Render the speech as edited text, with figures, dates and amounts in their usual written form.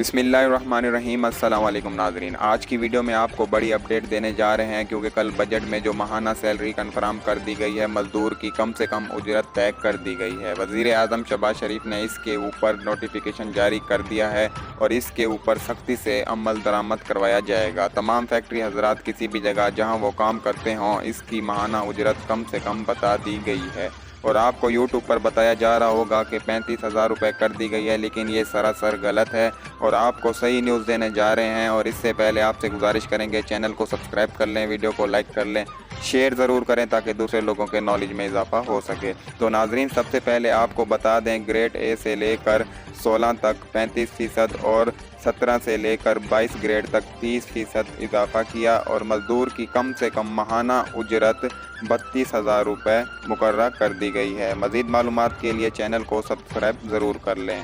बिस्मिल्लाहिर्रहमानिर्रहीम। अस्सलाम वालेकुम नाज़रीन, आज की वीडियो में आपको बड़ी अपडेट देने जा रहे हैं क्योंकि कल बजट में जो माहाना सैलरी कंफर्म कर दी गई है, मज़दूर की कम से कम उजरत तय कर दी गई है। वज़ीर आज़म शहबाज शरीफ ने इसके ऊपर नोटिफिकेशन जारी कर दिया है और इसके ऊपर सख्ती से अमल दरामद करवाया जाएगा। तमाम फैक्ट्री हजरात किसी भी जगह जहाँ वो काम करते हों, इसकी माहाना उजरत कम से कम बता दी गई है। और आपको यूट्यूब पर बताया जा रहा होगा कि 35,000 रुपये कर दी गई है, लेकिन ये सरासर गलत है और आपको सही न्यूज़ देने जा रहे हैं। और इससे पहले आपसे गुजारिश करेंगे, चैनल को सब्सक्राइब कर लें, वीडियो को लाइक कर लें, शेयर ज़रूर करें ताकि दूसरे लोगों के नॉलेज में इजाफा हो सके। तो नाजरीन, सबसे पहले आपको बता दें, ग्रेड ए से लेकर 16 तक 35% और 17 से लेकर 22 ग्रेड तक 30% इजाफा किया और मज़दूर की कम से कम माहाना उजरत 32,000 रुपये मुकर्रर कर दी गई है। मज़ीद मालूमात के लिए चैनल को सब्सक्राइब ज़रूर कर लें।